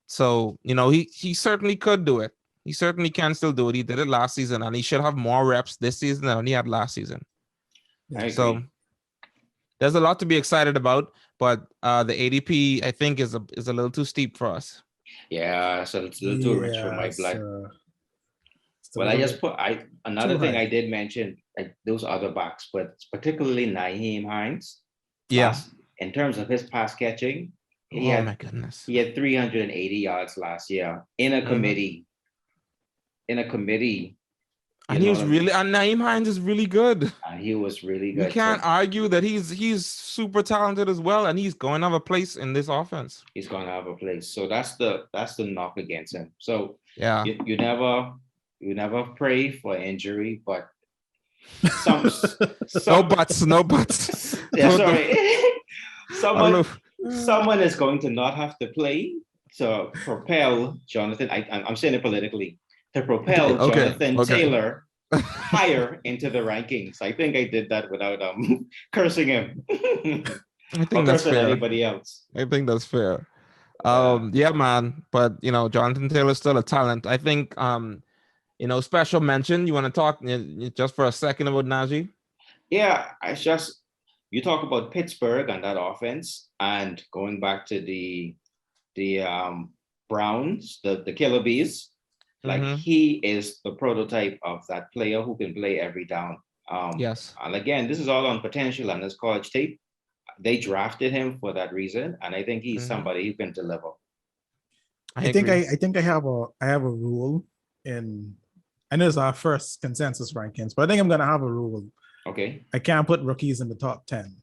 So he certainly could do it. He certainly can still do it. He did it last season, and he should have more reps this season than he had last season. I agree. So there's a lot to be excited about, but the ADP I think is a little too steep for us. Yeah, so it's a little too rich for my blood. Well, I just put another thing high. I did mention, like those other backs, but particularly Nyheim Hines. Yeah. In terms of his pass catching, My goodness. he had 380 yards last year in a committee. In a committee. And he was really, and Nyheim Hines is really good. He was really good. You can't argue that he's super talented as well, and he's going to have a place in this offense. He's going to have a place. So that's the knock against him. So yeah, you never pray for injury, but no buts. Yeah, sorry. Someone is going to not have to play to propel Jonathan. I'm saying it politically. To propel Jonathan Taylor higher into the rankings. I think I did that without cursing him. I think that's fair. Anybody else. I think that's fair. Yeah, man. But Jonathan Taylor's still a talent. I think special mention. You want to talk just for a second about Najee? Yeah, you talk about Pittsburgh and that offense, and going back to the Browns, the Killer Bees. Like he is the prototype of that player who can play every down. Yes. And again, this is all on potential and his college tape. They drafted him for that reason, and I think he's somebody who can deliver. I think I have a rule in. I know it's our first consensus rankings, but I think I'm gonna have a rule. Okay. I can't put rookies in the top 10.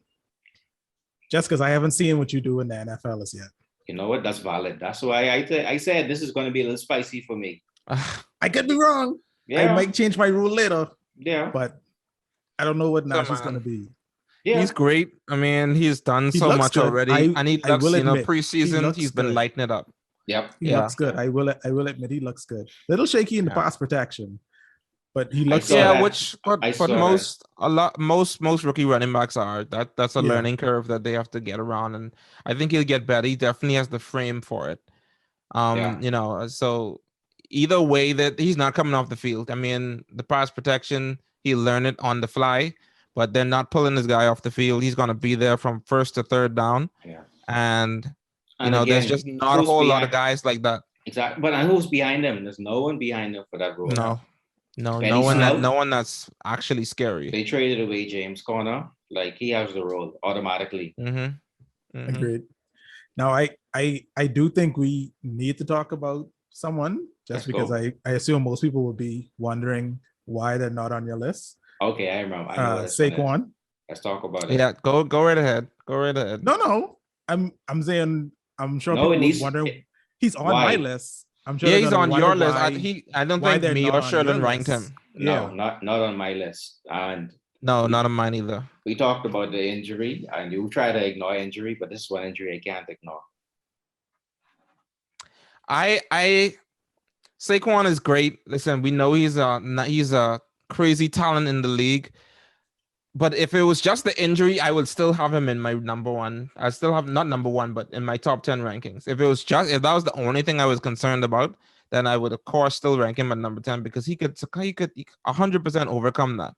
Just because I haven't seen what you do in the NFL as yet. You know what? That's valid. That's why I said this is going to be a little spicy for me. I could be wrong. Yeah. I might change my rule later. Yeah. But I don't know what Najee's going to be. Yeah. He's great. I mean, he's done so much good. already. And he looks, preseason, he's been good. lighting it up. Yep. He looks good. I will admit he looks good. Little shaky in the pass protection. But he looks but most rookie running backs are. That's a learning curve that they have to get around, and I think he'll get better. He definitely has the frame for it. So either way that he's not coming off the field. I mean, the pass protection, he learned it on the fly, but they're not pulling this guy off the field. He's going to be there from first to third down. Yeah. And, And there's again, just not a who's whole lot of behind- guys like that. Exactly. But who's behind him? There's no one behind him for that role. No, no, Benny no one, Snell? no one that's actually scary. They traded away James Conner. Like he has the role automatically. Mm-hmm. Mm-hmm. Agreed. Now, I do think we need to talk about someone just Let's because go. I assume most people will be wondering why they're not on your list. Okay, I remember. I know what this one is. Saquon. Let's talk about it. Yeah, go right ahead. Go right ahead. No. I'm saying I'm sure No, people it needs- will wonder. He's on why? my list. I'm sure Yeah, they're he's gonna on wonder your list. why- I don't why think they're me not or on your Sherlin ranked list. him. No, Yeah. not on my list. And No, not on mine either. we talked about the injury, and you try to ignore injury, but this is one injury I can't ignore. Saquon is great. Listen, we know he's a crazy talent in the league. But if it was just the injury, I would still have him in my number one. I still have not number one, but in my top 10 rankings. If that was the only thing I was concerned about, then I would of course still rank him at number 10 because he could 100% overcome that.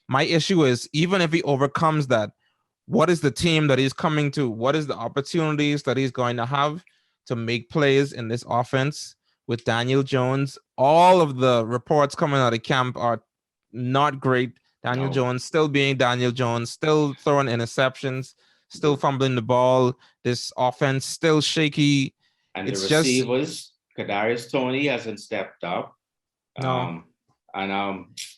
My issue is even if he overcomes that, what is the team that he's coming to? What is the opportunities that he's going to have to make plays in this offense with Daniel Jones? All of the reports coming out of camp are not great. Daniel No. Jones still being Daniel Jones, still throwing interceptions, still fumbling the ball. This offense still shaky. And It's the just- receivers, Kadarius Toney hasn't stepped up. No.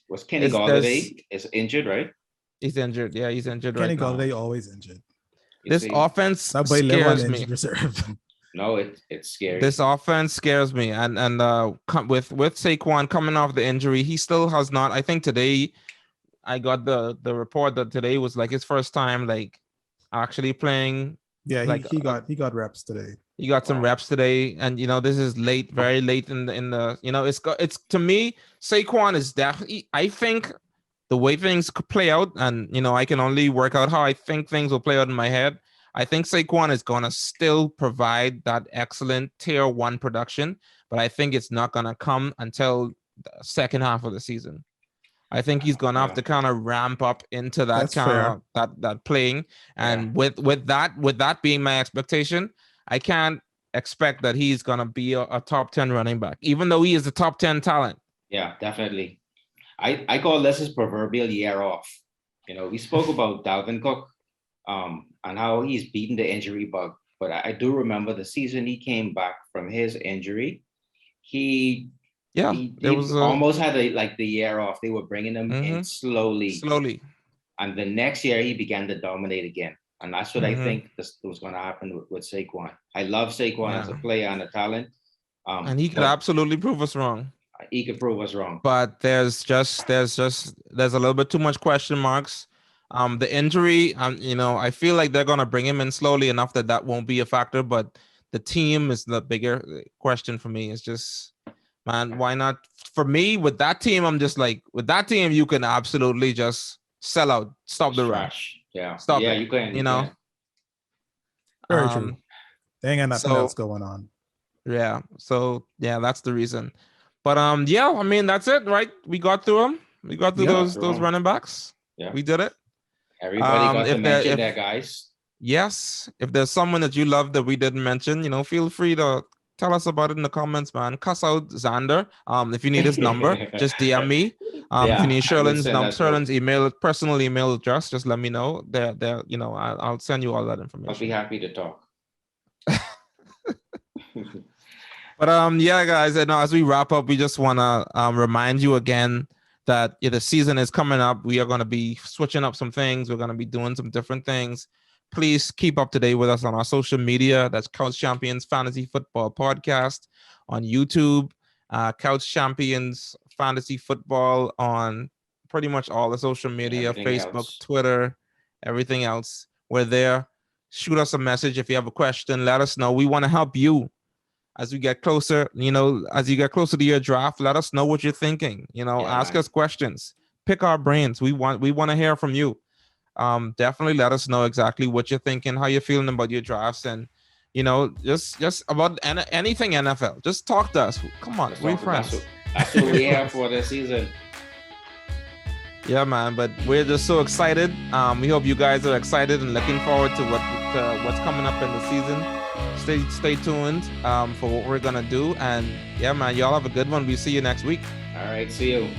Was Kenny It's- Galladay is injured, right? He's injured. Yeah, he's injured Kenny right now. Galladay always injured. You This see? offense That boy live on scares me. injured reserve. No, it's scary. This offense scares me, and with Saquon coming off the injury, he still has not. I think today, I got the report that today was like his first time like actually playing. Yeah, Like, he got reps today. He got some Wow. reps today, and this is late, very late in the it's to me, Saquon is definitely. I think the way things could play out, and I can only work out how I think things will play out in my head. I think Saquon is gonna still provide that excellent tier 1 production, but I think it's not gonna come until the second half of the season. I think he's gonna have to kind of ramp up into that That's kind of that playing, and with that being my expectation, I can't expect that he's gonna be a top 10 running back, even though he is a top 10 talent. Yeah, definitely. I call this his proverbial year off. We spoke about Dalvin Cook, and how he's beaten the injury bug. But I do remember the season he came back from his injury. He was almost had the year off. They were bringing him in Mhm. slowly, and the next year he began to dominate again. And that's what I Mhm. think this was going to happen with Saquon. I love Saquon as a player and a talent. And he could but absolutely prove us wrong. he could prove us wrong. But there's a little bit too much question marks. The injury, I feel like they're gonna bring him in slowly enough that won't be a factor. But the team is the bigger question for me. It's just, man, why not? For me, with that team, I'm just like, with that team, you can absolutely just sell out, stop the run. Trash. Yeah. Stop Yeah, it, you can. you know? can. Very Um, true. They ain't got nothing so- else going on. Yeah. So yeah, that's the reason. But yeah, I mean that's it, right? We got through them. We got through Yeah. those running backs. Yeah. We did it. Everybody got to if mention there- their guys. Yes. If there's someone that you love that we didn't mention, feel free to tell us about it in the comments, man. Cuss out Xander. If you need his number, just DM me. If Yeah, you need I would Sherlin's send that Sherlin's personal email address, just let me know. I'll send you all that I'll be information. happy to talk. But yeah, guys, as we wrap up, we just want to remind you again that the season is coming up. We are going to be switching up some things. We're going to be doing some different things. Please keep up to date with us on our social media. That's Couch Champions Fantasy Football Podcast on YouTube, Couch Champions Fantasy Football on pretty much all the social media, Everything Facebook, else. Twitter, everything else. We're there. Shoot us a message if you have a question. Let us know. We want to help you as we get closer. As you get closer to your draft, let us know what you're thinking. Ask man. us questions. Pick our brains. We want to hear from you. Definitely let us know exactly what you're thinking, how you're feeling about your drafts, and you know, just about anything NFL. Just talk to us. Come on, we're friends. That's what we have for this season. Yeah, man. But we're just so excited. We hope you guys are excited and looking forward to what's coming up in the season. Stay tuned for what we're gonna do. And yeah, man, y'all have a good one. We see you next week. All right, see you.